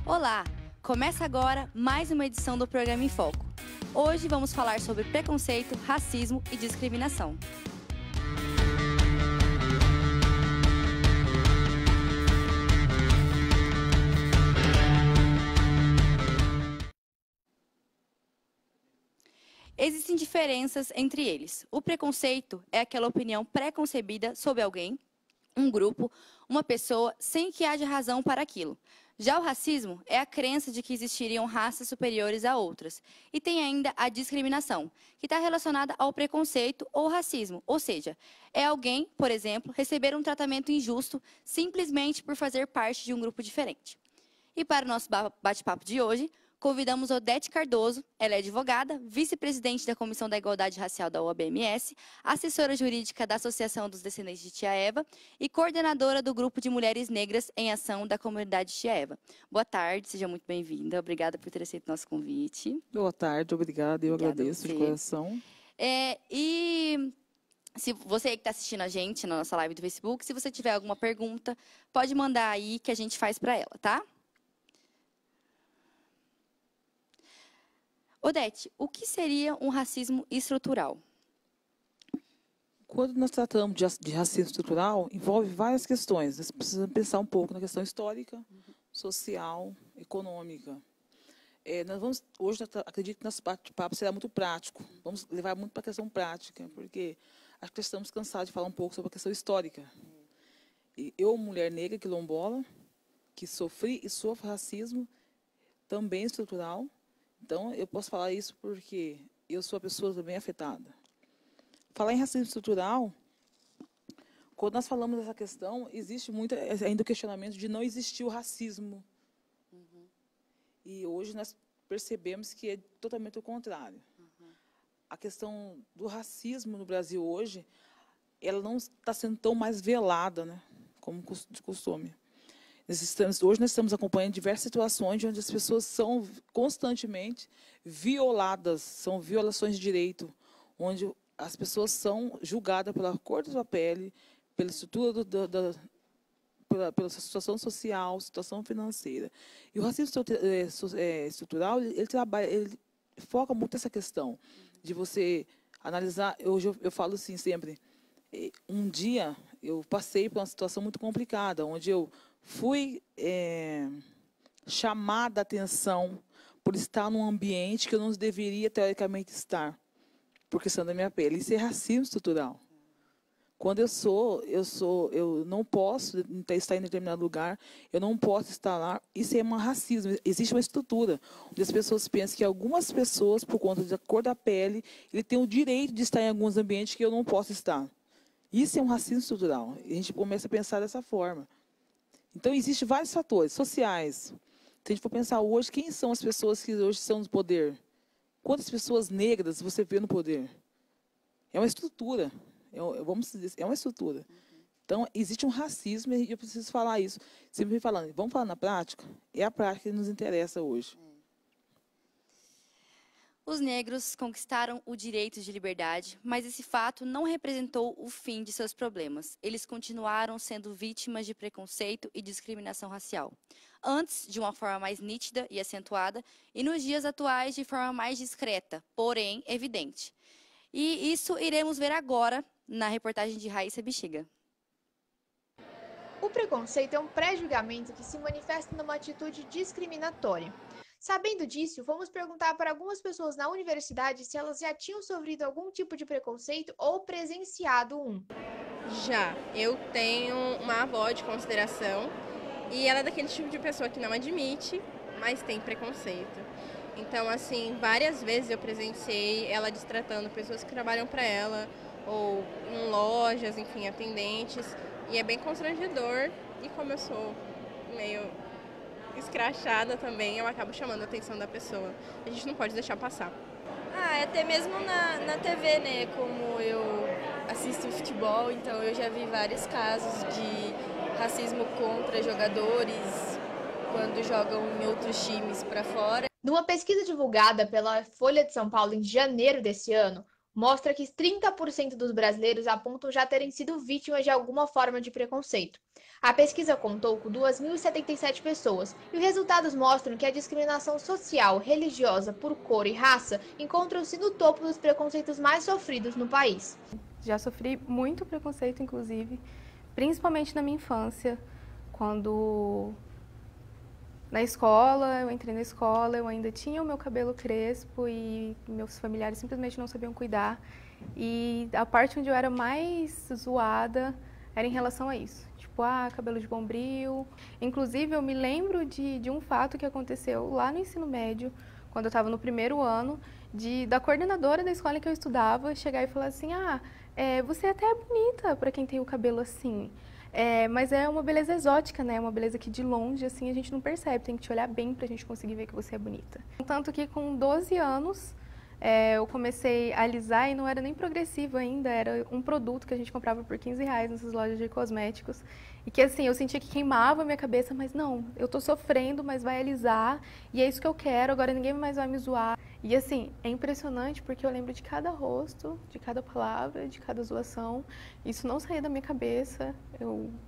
Olá! Começa agora mais uma edição do Programa em Foco. Hoje vamos falar sobre preconceito, racismo e discriminação. Existem diferenças entre eles. O preconceito é aquela opinião pré-concebida sobre alguém, um grupo, uma pessoa, sem que haja razão para aquilo. Já o racismo é a crença de que existiriam raças superiores a outras. E tem ainda a discriminação, que está relacionada ao preconceito ou racismo. Ou seja, é alguém, por exemplo, receber um tratamento injusto simplesmente por fazer parte de um grupo diferente. E para o nosso bate-papo de hoje, convidamos Odete Cardoso. Ela é advogada, vice-presidente da Comissão da Igualdade Racial da OAB-MS, assessora jurídica da Associação dos Descendentes de Tia Eva e coordenadora do Grupo de Mulheres Negras em Ação da Comunidade Tia Eva. Boa tarde, seja muito bem-vinda. Obrigada por ter aceito nosso convite. Boa tarde, obrigada. Eu agradeço de coração. E se você que está assistindo a gente na nossa live do Facebook, se você tiver alguma pergunta, pode mandar aí que a gente faz para ela, tá? Odete, o que seria um racismo estrutural? Quando nós tratamos de racismo estrutural, envolve várias questões. Nós precisamos pensar um pouco na questão histórica, social, econômica. Hoje, acredito que nosso bate-papo será muito prático. Vamos levar muito para a questão prática, porque acho que estamos cansados de falar um pouco sobre a questão histórica. E eu, mulher negra quilombola, que sofri e sofro racismo, também estrutural. Então, eu posso falar isso porque eu sou a pessoa também afetada. Falar em racismo estrutural, quando nós falamos dessa questão, existe muito ainda o questionamento de não existir o racismo. E hoje nós percebemos que é totalmente o contrário. A questão do racismo no Brasil hoje, ela não está sendo tão mais velada, né, como de costume. Hoje nós estamos acompanhando diversas situações onde as pessoas são constantemente violadas, são violações de direito, onde as pessoas são julgadas pela cor da sua pele, pela estrutura, pela situação social, situação financeira. E o racismo estrutural, ele foca muito essa questão de você analisar. Hoje eu falo assim sempre, um dia eu passei por uma situação muito complicada, onde eu fui chamada a atenção por estar num ambiente que eu não deveria, teoricamente, estar, por questão da minha pele. Isso é racismo estrutural. Quando eu não posso estar em determinado lugar, eu não posso estar lá, isso é um racismo. Existe uma estrutura, onde as pessoas pensam que algumas pessoas, por conta da cor da pele, ele tem o direito de estar em alguns ambientes que eu não posso estar. Isso é um racismo estrutural. E a gente começa a pensar dessa forma. Então, existem vários fatores sociais. Se a gente for pensar hoje, quem são as pessoas que hoje estão no poder? Quantas pessoas negras você vê no poder? É uma estrutura. Vamos dizer, é uma estrutura. Então, existe um racismo e eu preciso falar isso. Sempre falando, vamos falar na prática? É a prática que nos interessa hoje. Os negros conquistaram o direito de liberdade, mas esse fato não representou o fim de seus problemas. Eles continuaram sendo vítimas de preconceito e discriminação racial. Antes, de uma forma mais nítida e acentuada, e nos dias atuais, de forma mais discreta, porém evidente. E isso iremos ver agora na reportagem de Raíssa Bexiga. O preconceito é um pré-julgamento que se manifesta numa atitude discriminatória. Sabendo disso, vamos perguntar para algumas pessoas na universidade se elas já tinham sofrido algum tipo de preconceito ou presenciado um. Já. Eu tenho uma avó de consideração e ela é daquele tipo de pessoa que não admite, mas tem preconceito. Então, assim, várias vezes eu presenciei ela destratando pessoas que trabalham para ela ou em lojas, enfim, atendentes. E é bem constrangedor. E como eu sou meio escrachada também, eu acabo chamando a atenção da pessoa. A gente não pode deixar passar. Até mesmo na TV, né? Como eu assisto futebol, então eu já vi vários casos de racismo contra jogadores quando jogam em outros times para fora. Numa pesquisa divulgada pela Folha de São Paulo em janeiro desse ano, mostra que 30% dos brasileiros apontam já terem sido vítimas de alguma forma de preconceito. A pesquisa contou com 2.077 pessoas e os resultados mostram que a discriminação social, religiosa, por cor e raça encontram-se no topo dos preconceitos mais sofridos no país. Já sofri muito preconceito, inclusive, principalmente na minha infância, quando na escola, eu entrei na escola, eu ainda tinha o meu cabelo crespo e meus familiares simplesmente não sabiam cuidar. E a parte onde eu era mais zoada era em relação a isso. Tipo, cabelo de bombril. Inclusive, eu me lembro de um fato que aconteceu lá no ensino médio, quando eu estava no primeiro ano, da coordenadora da escola em que eu estudava chegar e falar assim, você até é bonita para quem tem o cabelo assim. Mas é uma beleza exótica, né? Uma beleza que de longe, assim, a gente não percebe. Tem que te olhar bem pra gente conseguir ver que você é bonita. Tanto que com 12 anos, eu comecei a alisar e não era nem progressivo ainda. Era um produto que a gente comprava por R$15 nessas lojas de cosméticos. E que, assim, eu sentia que queimava a minha cabeça, mas não, eu tô sofrendo, mas vai alisar. E é isso que eu quero, agora ninguém mais vai me zoar. E, assim, é impressionante porque eu lembro de cada rosto, de cada palavra, de cada zoação. Isso não saía da minha cabeça.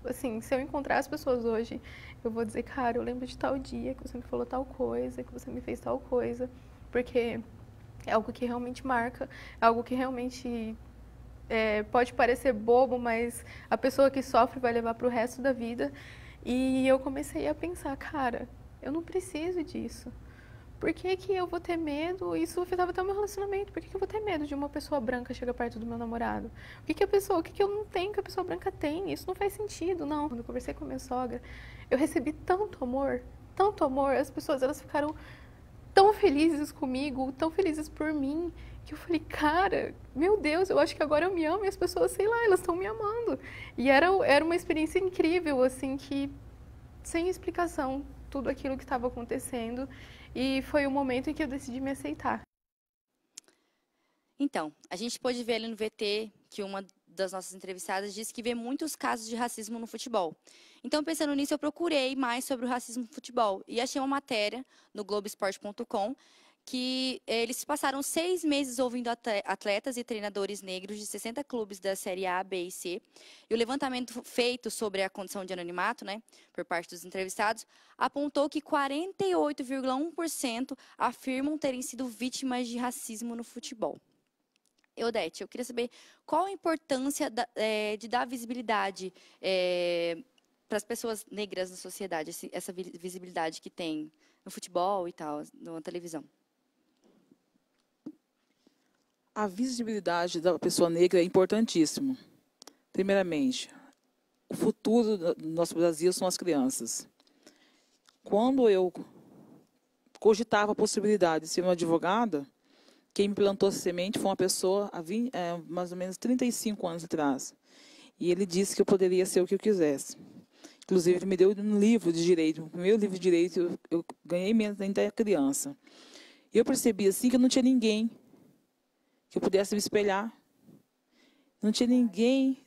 Assim, se eu encontrar as pessoas hoje, eu vou dizer, cara, eu lembro de tal dia que você me falou tal coisa, que você me fez tal coisa. Porque é algo que realmente marca, é algo que realmente pode parecer bobo, mas a pessoa que sofre vai levar para o resto da vida. E eu comecei a pensar, cara, eu não preciso disso. Por que que eu vou ter medo? Isso afetava até o meu relacionamento. Por que que eu vou ter medo de uma pessoa branca chegar perto do meu namorado? O que que eu não tenho que a pessoa branca tem? Isso não faz sentido, não. Quando eu conversei com a minha sogra, eu recebi tanto amor, as pessoas, elas ficaram tão felizes comigo, tão felizes por mim, que eu falei, cara, meu Deus, eu acho que agora eu me amo e as pessoas, sei lá, elas estão me amando. E era uma experiência incrível, assim, que sem explicação, tudo aquilo que estava acontecendo. E foi o momento em que eu decidi me aceitar. Então, a gente pôde ver ali no VT que uma das nossas entrevistadas disse que vê muitos casos de racismo no futebol. Então, pensando nisso, eu procurei mais sobre o racismo no futebol e achei uma matéria no Globoesporte.com que eles passaram 6 meses ouvindo atletas e treinadores negros de 60 clubes da Série A, B e C. E o levantamento feito sobre a condição de anonimato, né, por parte dos entrevistados, apontou que 48,1% afirmam terem sido vítimas de racismo no futebol. Eudete, eu queria saber qual a importância de dar visibilidade para as pessoas negras na sociedade, essa visibilidade que tem no futebol e tal, na televisão. A visibilidade da pessoa negra é importantíssimo. Primeiramente, o futuro do nosso Brasil são as crianças. Quando eu cogitava a possibilidade de ser uma advogada, quem me plantou essa semente foi uma pessoa há mais ou menos 35 anos atrás. E ele disse que eu poderia ser o que eu quisesse. Inclusive, ele me deu um livro de direito. O primeiro livro de direito eu ganhei menos ainda da criança. E eu percebi assim que eu não tinha ninguém que eu pudesse me espelhar. Não tinha ninguém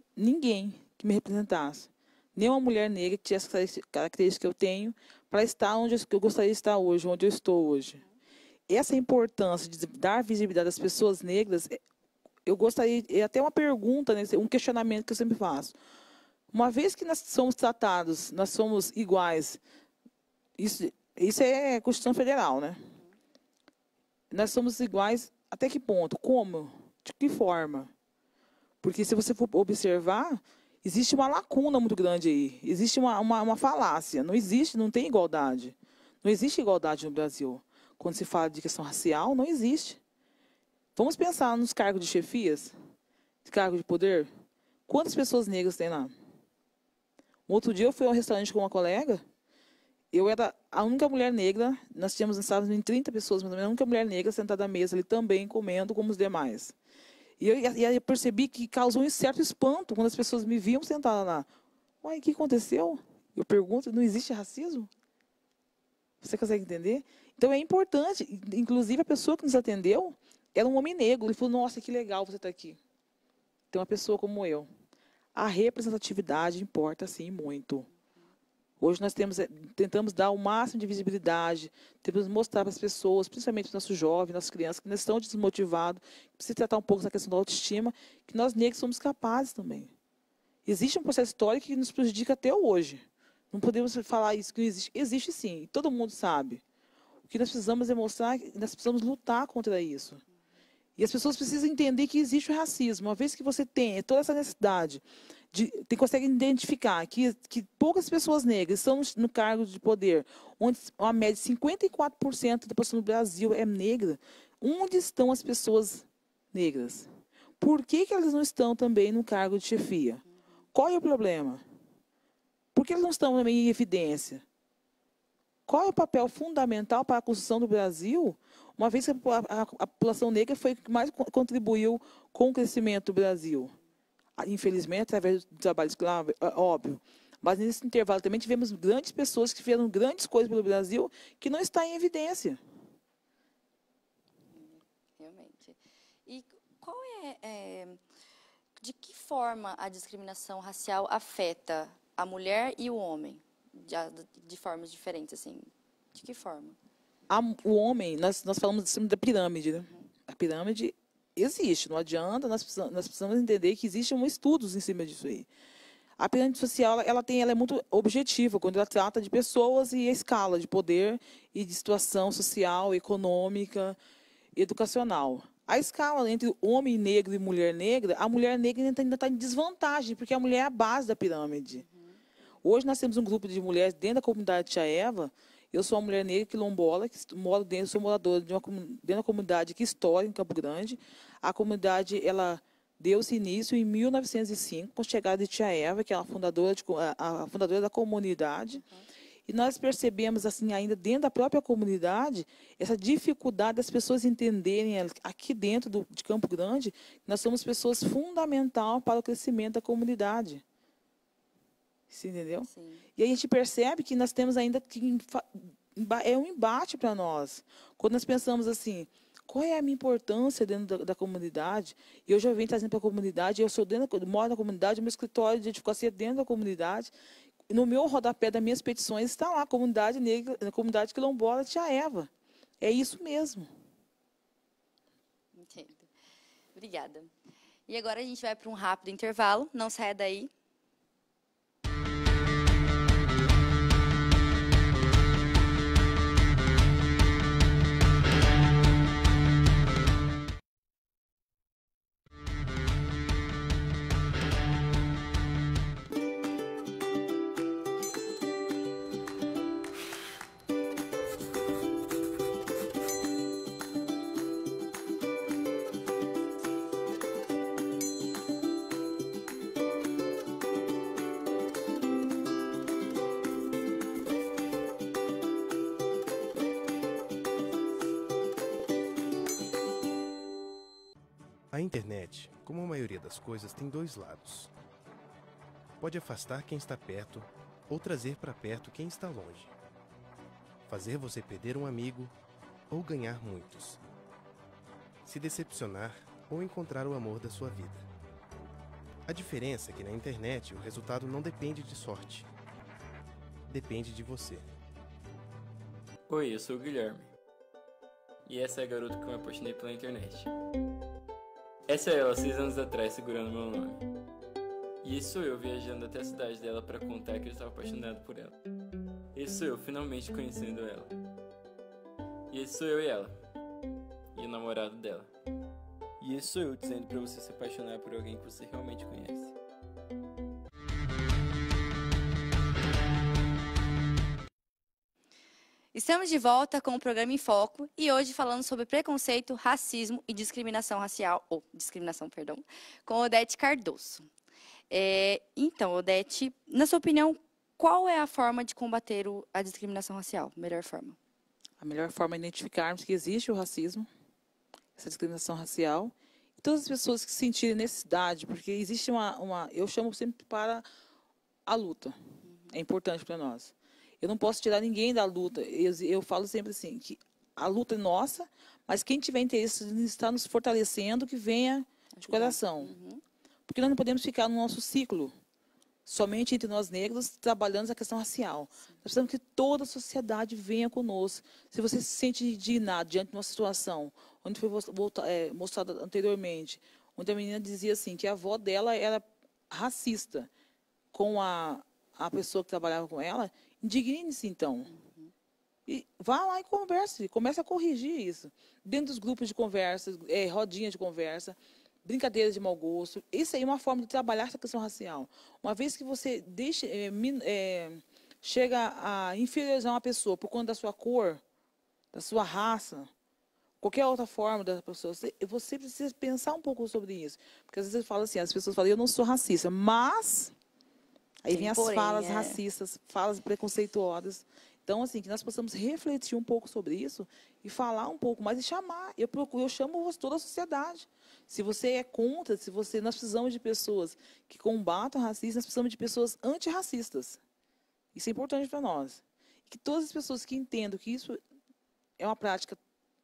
que me representasse. Nem uma mulher negra que tivesse as características que eu tenho para estar onde eu gostaria de estar hoje, onde eu estou hoje. Essa importância de dar visibilidade às pessoas negras, eu gostaria, é até uma pergunta, né, um questionamento que eu sempre faço. Uma vez que nós somos tratados, nós somos iguais, isso é Constituição Federal, né? Nós somos iguais até que ponto? Como? De que forma? Porque se você for observar, existe uma lacuna muito grande aí. Existe uma falácia. Não tem igualdade. Não existe igualdade no Brasil. Quando se fala de questão racial, não existe. Vamos pensar nos cargos de chefias, de cargos de poder. Quantas pessoas negras tem lá? Um outro dia eu fui a um restaurante com uma colega, eu era a única mulher negra, nós estávamos em 30 pessoas, mas a única mulher negra sentada à mesa ali também, comendo como os demais. E eu percebi que causou um certo espanto quando as pessoas me viam sentada lá. Uai, o que aconteceu? Eu pergunto, não existe racismo? Você consegue entender? Então é importante, inclusive a pessoa que nos atendeu era um homem negro. Ele falou, nossa, que legal você estar aqui. Tem uma pessoa como eu. A representatividade importa, sim, muito. Hoje nós tentamos dar o máximo de visibilidade, tentamos mostrar para as pessoas, principalmente os nossos jovens, nossas crianças, que ainda estão desmotivados, precisa tratar um pouco essa questão da autoestima, que nós negros somos capazes também. Existe um processo histórico que nos prejudica até hoje. Não podemos falar isso que não existe. Existe sim, todo mundo sabe. O que nós precisamos é mostrar que nós precisamos lutar contra isso. E as pessoas precisam entender que existe o racismo. Uma vez que você tem toda essa necessidade, consegue identificar que poucas pessoas negras estão no cargo de poder, onde a média de 54% da população do Brasil é negra, onde estão as pessoas negras? Por que elas não estão também no cargo de chefia? Qual é o problema? Por que elas não estão também em evidência? Qual é o papel fundamental para a construção do Brasil, uma vez que a população negra foi que mais contribuiu com o crescimento do Brasil? Infelizmente, através do trabalho escravo, óbvio. Mas nesse intervalo também tivemos grandes pessoas que fizeram grandes coisas pelo Brasil que não está em evidência. Realmente. E qual de que forma a discriminação racial afeta a mulher e o homem? De formas diferentes, assim. De que forma? O homem, nós falamos da pirâmide, né? A pirâmide existe, não adianta, nós precisamos entender que existem estudos em cima disso aí. A pirâmide social, ela é muito objetiva, quando ela trata de pessoas e a escala de poder e de situação social, econômica, educacional. A escala entre homem negro e mulher negra, a mulher negra ainda está em desvantagem, porque a mulher é a base da pirâmide. Hoje nós temos um grupo de mulheres dentro da comunidade Tia Eva. Eu sou uma mulher negra quilombola, sou moradora dentro da comunidade que histórica em Campo Grande. A comunidade ela deu-se início em 1905, com a chegada de Tia Eva, que é a fundadora da comunidade. E nós percebemos, assim, ainda dentro da própria comunidade, essa dificuldade das pessoas entenderem aqui dentro de Campo Grande, que nós somos pessoas fundamentais para o crescimento da comunidade. Você entendeu? Sim. E a gente percebe que nós temos ainda que é um embate para nós. Quando nós pensamos assim, qual é a minha importância dentro da comunidade? E eu já venho trazendo para a comunidade, eu moro na comunidade, meu escritório de advocacia é dentro da comunidade. E no meu rodapé das minhas petições está lá, a comunidade negra, a comunidade quilombola Tia Eva. É isso mesmo. Entendo. Obrigada. E agora a gente vai para um rápido intervalo. Não saia daí. A internet, como a maioria das coisas, tem dois lados. Pode afastar quem está perto ou trazer para perto quem está longe. Fazer você perder um amigo ou ganhar muitos. Se decepcionar ou encontrar o amor da sua vida. A diferença é que na internet o resultado não depende de sorte. Depende de você. Oi, eu sou o Guilherme. E essa é a garota que eu me apaixonei pela internet. Essa é ela, 6 anos atrás, segurando meu nome. E esse sou eu viajando até a cidade dela para contar que eu estava apaixonado por ela. Esse sou eu finalmente conhecendo ela. E esse sou eu e ela. E o namorado dela. E esse sou eu dizendo para você se apaixonar por alguém que você realmente conhece. Estamos de volta com o programa Em Foco e hoje falando sobre preconceito, racismo e discriminação racial, com Odete Cardoso. Então, Odete, na sua opinião, qual é a forma de combater a discriminação racial? Melhor forma? A melhor forma é identificarmos que existe o racismo, essa discriminação racial, e todas as pessoas que sentirem necessidade, porque existe eu chamo sempre para a luta, é importante para nós. Eu não posso tirar ninguém da luta. Eu falo sempre assim, que a luta é nossa, mas quem tiver interesse em estar nos fortalecendo, que venha de coração. Porque nós não podemos ficar no nosso ciclo somente entre nós negros, trabalhando a questão racial. Nós precisamos que toda a sociedade venha conosco. Se você se sente indignado diante de uma situação, onde foi mostrado anteriormente, onde a menina dizia assim, que a avó dela era racista com a pessoa que trabalhava com ela, indigne-se, então. E vá lá e converse, comece a corrigir isso. Dentro dos grupos de conversa, rodinhas de conversa, brincadeiras de mau gosto. Isso aí é uma forma de trabalhar essa questão racial. Uma vez que você chega a inferiorizar uma pessoa por conta da sua cor, da sua raça, qualquer outra forma da pessoa, você precisa pensar um pouco sobre isso. Porque às vezes eu falo assim, as pessoas falam, eu não sou racista, mas... Aí vem as falas racistas, falas preconceituosas. Então, assim, que nós possamos refletir um pouco sobre isso e falar um pouco mais e chamar. Eu chamo toda a sociedade. Se você é contra, nós precisamos de pessoas que combatam o racismo, nós precisamos de pessoas antirracistas. Isso é importante para nós. Que todas as pessoas que entendam que isso é uma prática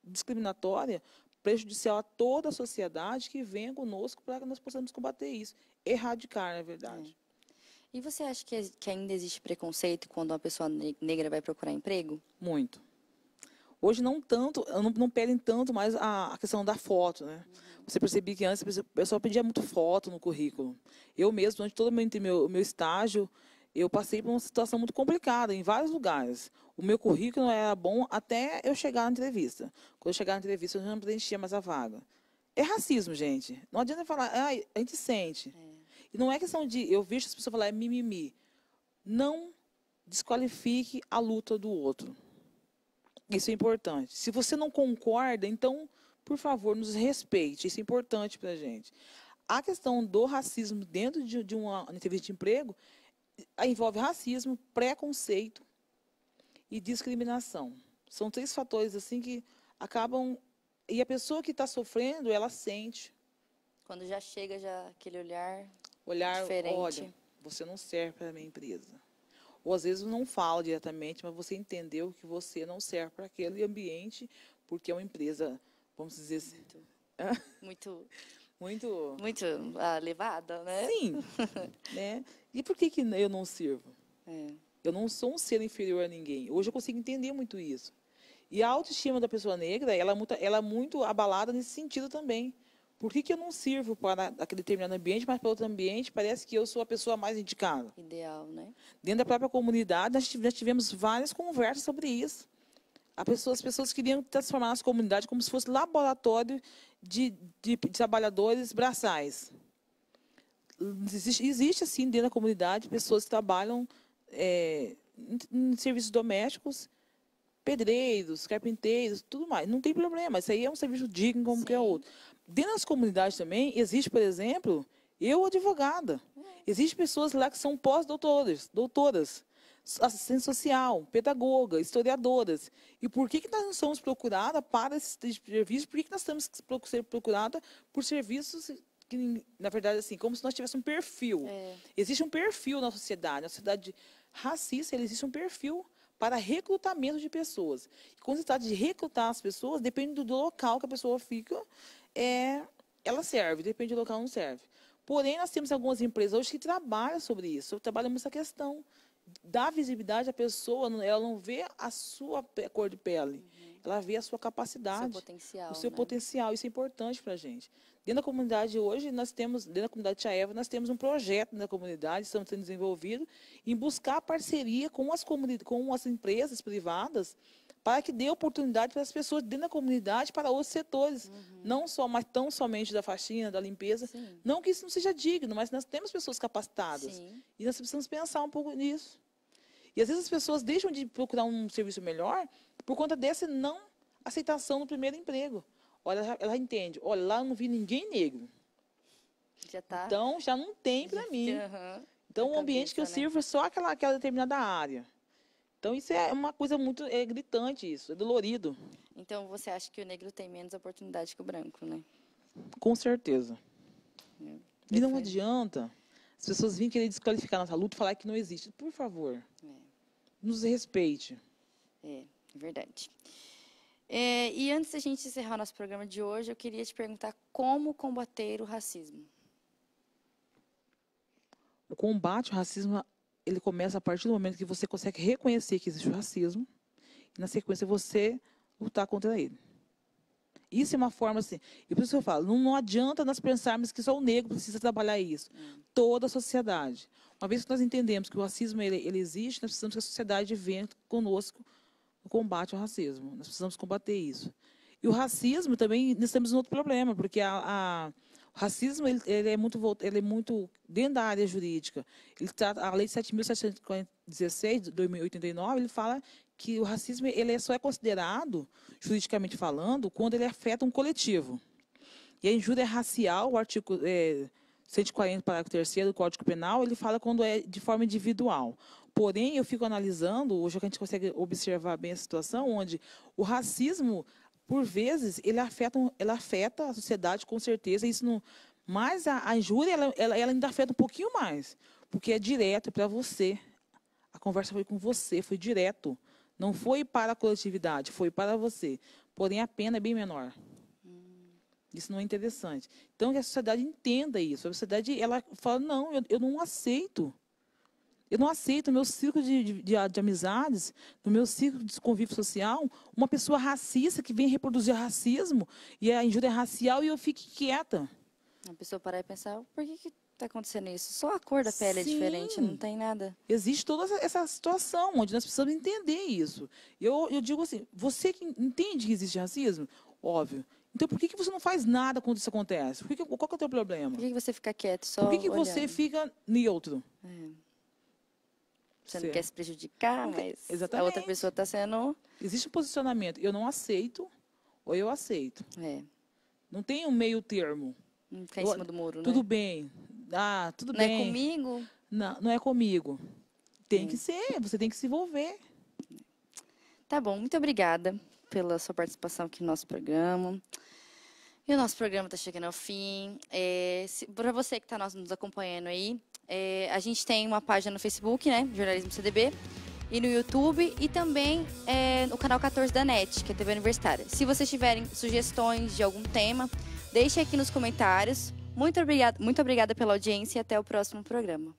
discriminatória, prejudicial a toda a sociedade, que venham conosco para que nós possamos combater isso. Erradicar, na verdade. E você acha que ainda existe preconceito quando uma pessoa negra vai procurar emprego? Muito. Hoje não tanto, não pedem tanto mais a questão da foto, né? Você percebia que antes o pessoal pedia muito foto no currículo. Eu mesmo, durante todo o meu estágio, eu passei por uma situação muito complicada em vários lugares. O meu currículo era bom até eu chegar na entrevista. Quando eu chegar na entrevista, eu já não preenchia mais a vaga. É racismo, gente. Não adianta falar, a gente sente. E não é questão de, eu vejo as pessoas falar, é mimimi. Não desqualifique a luta do outro. Isso é importante. Se você não concorda, então, por favor, nos respeite. Isso é importante para a gente. A questão do racismo dentro de uma entrevista de emprego envolve racismo, preconceito e discriminação. São 3 fatores assim que acabam... E a pessoa que está sofrendo, ela sente. Quando já chega, aquele olhar diferente. Olha, você não serve para a minha empresa. Ou às vezes não fala diretamente, mas você entendeu que você não serve para aquele ambiente, porque é uma empresa, vamos dizer assim... Muito levada, né? Sim. Né? E por que eu não sirvo? Eu não sou um ser inferior a ninguém. Hoje eu consigo entender muito isso. E a autoestima da pessoa negra, ela é muito abalada nesse sentido também. Por que eu não sirvo para aquele determinado ambiente, mas para outro ambiente parece que eu sou a pessoa mais indicada? Ideal, né? Dentro da própria comunidade, nós já tivemos várias conversas sobre isso. As pessoas queriam transformar as comunidades como se fosse laboratório de trabalhadores braçais. Existe, assim, dentro da comunidade, pessoas que trabalham em serviços domésticos, pedreiros, carpinteiros, tudo mais. Não tem problema, isso aí é um serviço digno como qualquer outro. Dentro das comunidades também, existe, por exemplo, eu advogada. Existem pessoas lá que são doutoras, assistente social, pedagoga, historiadoras. E por que nós não somos procuradas para esses serviços? Por que nós temos que ser procuradas por serviços que, na verdade, assim, como se nós tivéssemos um perfil. Existe um perfil na sociedade racista, existe um perfil para recrutamento de pessoas. E quando se trata de recrutar as pessoas, depende do local que a pessoa fica, ela serve, depende do local, não serve. Porém, nós temos algumas empresas hoje que trabalham sobre isso, trabalham nessa questão. Dá visibilidade à pessoa, ela não vê a sua cor de pele, ela vê a sua capacidade, o seu potencial. Isso é importante para a gente. Dentro da comunidade hoje, dentro da comunidade Tia Eva, nós temos um projeto na comunidade, estamos sendo desenvolvido, em buscar parceria com as empresas privadas, para que dê oportunidade para as pessoas dentro da comunidade, para outros setores, não só, mas tão somente da faxina, da limpeza. Sim. Não que isso não seja digno, mas nós temos pessoas capacitadas. Sim. E nós precisamos pensar um pouco nisso. E às vezes as pessoas deixam de procurar um serviço melhor por conta dessa não aceitação no primeiro emprego. Olha, ela entende, olha, lá eu não vi ninguém negro. Então, já não tem para mim. Então, o ambiente que eu sirvo é só aquela determinada área. Então, isso é uma coisa muito gritante, isso, é dolorido. Então, você acha que o negro tem menos oportunidade que o branco, né? Com certeza. E não adianta as pessoas virem querer desqualificar nossa luta e falar que não existe. Por favor, nos respeite. É verdade. E antes da gente encerrar nosso programa de hoje, eu queria te perguntar como combater o racismo. O combate ao racismo, ele começa a partir do momento que você consegue reconhecer que existe o racismo e, na sequência, você lutar contra ele. Isso é uma forma assim. E por isso eu falo, não adianta nós pensarmos que só o negro precisa trabalhar isso. Toda a sociedade. Uma vez que nós entendemos que o racismo ele existe, nós precisamos que a sociedade venha conosco no combate ao racismo. Nós precisamos combater isso. E o racismo também, nós temos um outro problema, porque o racismo ele é muito dentro da área jurídica. A Lei 7.716, de 2089, ele fala que o racismo só é considerado, juridicamente falando, quando ele afeta um coletivo. E a injúria racial, o artigo 140, parágrafo 3º do Código Penal, ele fala quando é de forma individual. Porém, eu fico analisando, hoje a gente consegue observar bem a situação, onde o racismo, por vezes, ele afeta a sociedade, com certeza. Isso não, mas a injúria, ela ainda afeta um pouquinho mais, porque é direto para você. A conversa foi com você, foi direto. Não foi para a coletividade, foi para você. Porém, a pena é bem menor. Isso não é interessante. Então, que a sociedade entenda isso. A sociedade, ela fala, não, eu não aceito. Eu não aceito no meu círculo de amizades, no meu círculo de convívio social, uma pessoa racista que vem reproduzir racismo e a injúria racial e eu fique quieta. A pessoa parar e pensar, por que está acontecendo isso? Só a cor da pele é diferente, não tem nada. Existe toda essa situação onde nós precisamos entender isso. Eu digo assim, você que entende que existe racismo? Óbvio. Então, por que você não faz nada quando isso acontece? Qual que é o teu problema? Por que você fica quieto só Por que você fica neutro? Você não quer se prejudicar, mas exatamente. A outra pessoa está sendo... Existe um posicionamento. Eu não aceito ou eu aceito. Não tem um meio termo. Não fica em cima do muro, tudo bem. Tudo não bem. Não é comigo? Não é comigo. Tem que ser. Você tem que se envolver. Tá bom. Muito obrigada pela sua participação aqui no nosso programa. E o nosso programa está chegando ao fim. Para você que está nos acompanhando aí, a gente tem uma página no Facebook, né? Jornalismo CDB. E no YouTube. E também no canal 14 da NET, que é a TV Universitária. Se vocês tiverem sugestões de algum tema, deixem aqui nos comentários. Muito obrigada pela audiência e até o próximo programa.